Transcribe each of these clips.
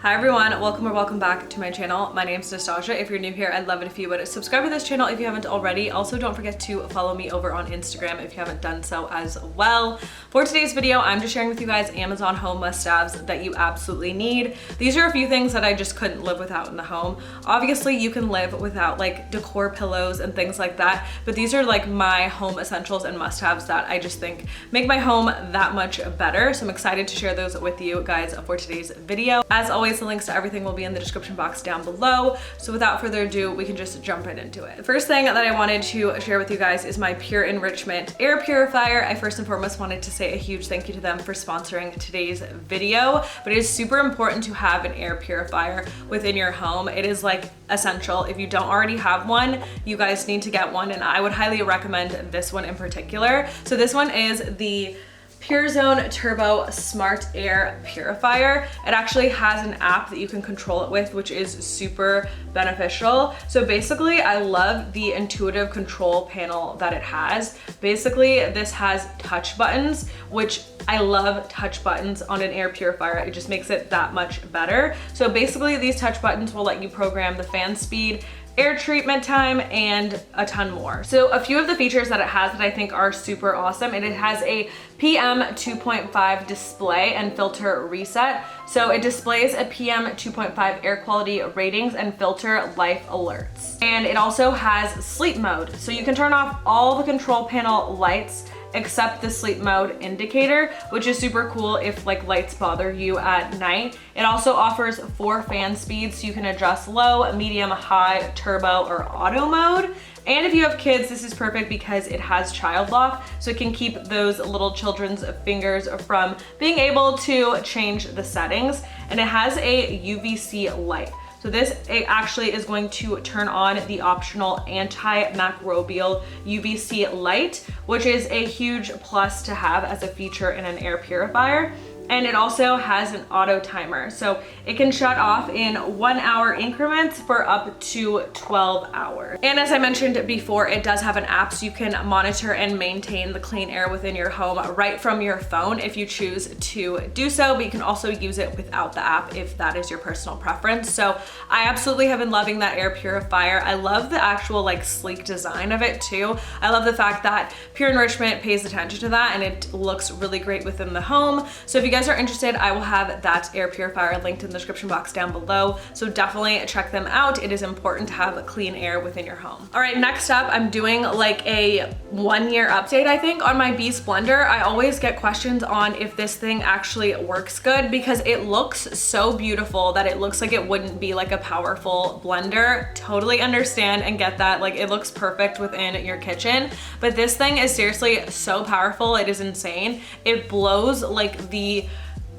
Hi everyone, welcome or welcome back to my channel. My name is Nastazsa. If you're new here, I'd love it if you would subscribe to this channel if you haven't already. Also, don't forget to follow me over on Instagram if you haven't done so as well. For today's video, I'm just sharing with you guys Amazon home must-haves that you absolutely need. These are a few things that I just couldn't live without in the home. Obviously, you can live without like decor pillows and things like that, but these are like my home essentials and must-haves that I just think make my home that much better. So I'm excited to share those with you guys for today's video. As always, the links to everything will be in the description box down below. So without further ado, we can just jump right into it. The first thing that I wanted to share with you guys is my Pure Enrichment air purifier. I first and foremost wanted to say a huge thank you to them for sponsoring today's video, but it is super important to have an air purifier within your home. It is like essential. If you don't already have one, you guys need to get one, and I would highly recommend this one in particular. So this one is the Pure Zone Turbo Smart Air Purifier. It actually has an app that you can control it with, which is super beneficial. So basically, I love the intuitive control panel that it has. Basically, this has touch buttons, which I love touch buttons on an air purifier. It just makes it that much better. So basically, these touch buttons will let you program the fan speed, air treatment time, and a ton more. So a few of the features that it has that I think are super awesome, and it has a PM 2.5 display and filter reset. So it displays a PM 2.5 air quality ratings and filter life alerts. And it also has sleep mode. So you can turn off all the control panel lights except the sleep mode indicator, which is super cool if like lights bother you at night. It also offers 4 fan speeds, so you can adjust low, medium, high, turbo, or auto mode. And if you have kids, this is perfect because it has child lock, so it can keep those little children's fingers from being able to change the settings. And it has a UVC light. So this actually is going to turn on the optional antimicrobial UVC light, which is a huge plus to have as a feature in an air purifier. And it also has an auto timer. So it can shut off in 1 hour increments for up to 12 hours. And as I mentioned before, it does have an app, so you can monitor and maintain the clean air within your home right from your phone if you choose to do so, but you can also use it without the app if that is your personal preference. So I absolutely have been loving that air purifier. I love the actual like sleek design of it too. I love the fact that Pure Enrichment pays attention to that, and it looks really great within the home. So if you guys are interested, I will have that air purifier linked in the description box down below. So definitely check them out. It is important to have clean air within your home. All right, next up, I'm doing like a 1-year update, I think, on my Beast blender. I always get questions on if this thing actually works good because it looks so beautiful that it looks like it wouldn't be like a powerful blender. Totally understand and get that. Like, it looks perfect within your kitchen, but this thing is seriously so powerful. It is insane. It blows like the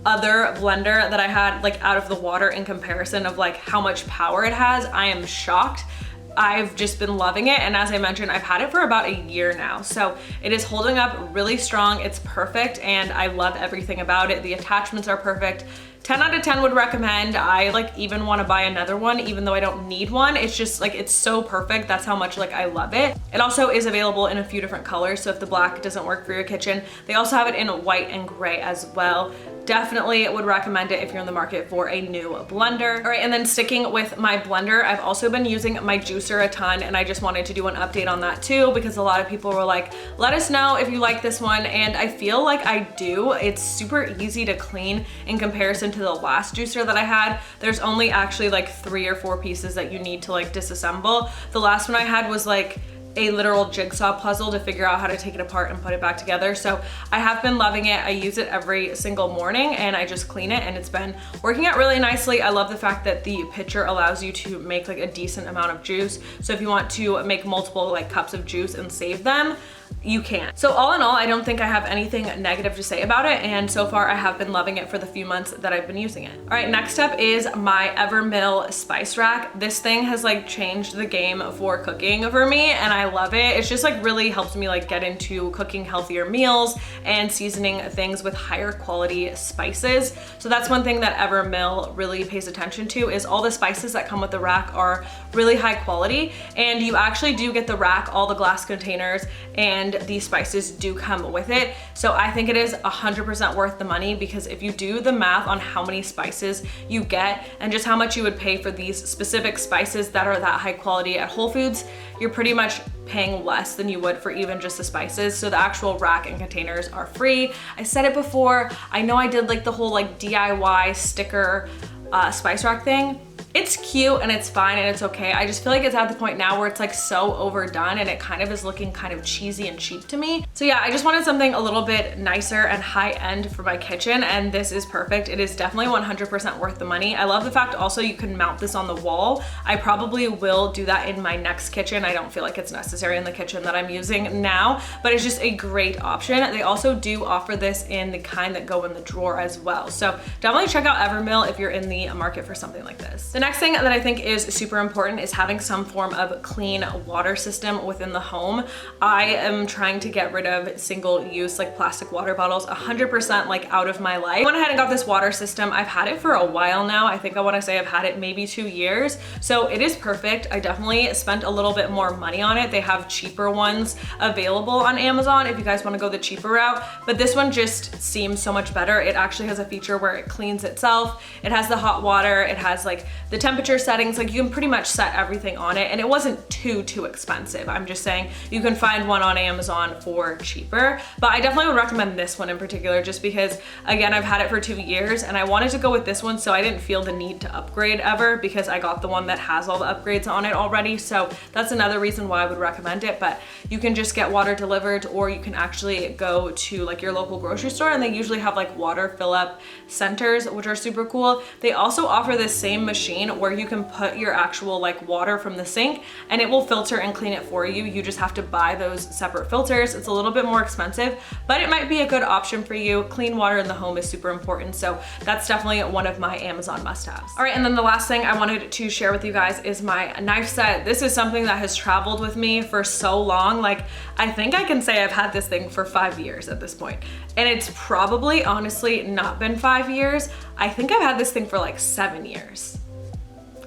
other blender that I had like out of the water in comparison of like how much power it has. I am shocked. I've just been loving it, and as I mentioned, I've had it for about a year now, so it is holding up really strong. It's perfect, and I love everything about it. The attachments are perfect. 10 out of 10 would recommend. I like even want to buy another one even though I don't need one. It's just like, it's so perfect. That's how much like I love it. It also is available in a few different colors, so if the black doesn't work for your kitchen, they also have it in white and gray as well. Definitely would recommend it if you're in the market for a new blender. All right, and then sticking with my blender, I've also been using my juicer a ton, and I just wanted to do an update on that too because a lot of people were like, let us know if you like this one, and I feel like I do. It's super easy to clean in comparison to the last juicer that I had. There's only actually like 3 or 4 pieces that you need to like disassemble. The last one I had was like a literal jigsaw puzzle to figure out how to take it apart and put it back together. So I have been loving it. I use it every single morning and I just clean it, and it's been working out really nicely. I love the fact that the pitcher allows you to make like a decent amount of juice. So if you want to make multiple like cups of juice and save them, you can. So all in all, I don't think I have anything negative to say about it, and so far I have been loving it for the few months that I've been using it. All right, next up is my Evermill spice rack. This thing has like changed the game for cooking for me, and I love it. It's just like really helped me like get into cooking healthier meals and seasoning things with higher quality spices. So that's one thing that Evermill really pays attention to, is all the spices that come with the rack are really high quality, and you actually do get the rack, all the glass containers, and and these spices do come with it. So I think it is 100% worth the money, because if you do the math on how many spices you get and just how much you would pay for these specific spices that are that high quality at Whole Foods, you're pretty much paying less than you would for even just the spices. So the actual rack and containers are free. I said it before, I know I did like the whole like DIY sticker spice rack thing. It's cute and it's fine and it's okay. I just feel like it's at the point now where it's like so overdone and it kind of is looking kind of cheesy and cheap to me. So yeah, I just wanted something a little bit nicer and high end for my kitchen, and this is perfect. It is definitely 100% worth the money. I love the fact also you can mount this on the wall. I probably will do that in my next kitchen. I don't feel like it's necessary in the kitchen that I'm using now, but it's just a great option. They also do offer this in the kind that go in the drawer as well. So definitely check out Evermill if you're in the market for something like this. The next thing that I think is super important is having some form of clean water system within the home. I am trying to get rid of single-use like plastic water bottles 100% like out of my life. I went ahead and got this water system. I've had it for a while now. I think I want to say I've had it maybe 2 years. So it is perfect. I definitely spent a little bit more money on it. They have cheaper ones available on Amazon if you guys want to go the cheaper route, but this one just seems so much better. It actually has a feature where it cleans itself. It has the hot water. It has like the temperature settings, like you can pretty much set everything on it, and it wasn't too expensive. I'm just saying you can find one on Amazon for cheaper, but I definitely would recommend this one in particular just because, again, I've had it for 2 years and I wanted to go with this one, so I didn't feel the need to upgrade ever because I got the one that has all the upgrades on it already. So that's another reason why I would recommend it. But you can just get water delivered, or you can actually go to like your local grocery store, and they usually have like water fill up centers, which are super cool. They also offer this same machine where you can put your actual like water from the sink and it will filter and clean it for you. You just have to buy those separate filters. It's a little bit more expensive, but it might be a good option for you. Clean water in the home is super important, so that's definitely one of my Amazon must-haves. All right, and then the last thing I wanted to share with you guys is my knife set. This is something that has traveled with me for so long. Like, I think I can say I've had this thing for 5 years at this point, and it's probably honestly not been 5 years. I think I've had this thing for like 7 years.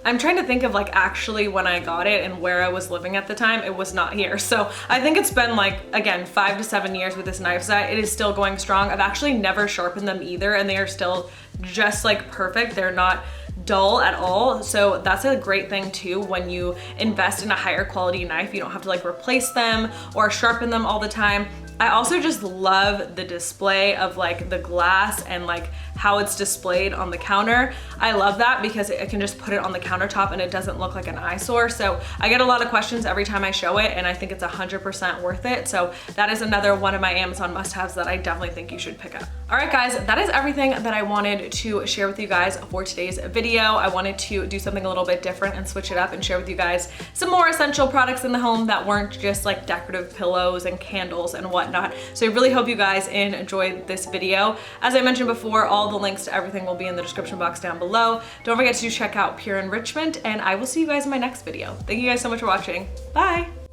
I'm trying to think of like actually when I got it and where I was living at the time. It was not here. So I think it's been like, again, 5 to 7 years with this knife set. It is still going strong. I've actually never sharpened them either, and they are still just like perfect. They're not dull at all. So that's a great thing too. When you invest in a higher quality knife, you don't have to like replace them or sharpen them all the time. I also just love the display of like the glass and like how it's displayed on the counter. I love that because I can just put it on the countertop and it doesn't look like an eyesore. So I get a lot of questions every time I show it, and I think it's 100% worth it. So that is another one of my Amazon must-haves that I definitely think you should pick up. All right, guys, that is everything that I wanted to share with you guys for today's video. I wanted to do something a little bit different and switch it up and share with you guys some more essential products in the home that weren't just like decorative pillows and candles and whatnot. So I really hope you guys enjoyed this video. As I mentioned before, all the links to everything will be in the description box down below. Don't forget to check out Pure Enrichment, and I will see you guys in my next video. Thank you guys so much for watching. Bye.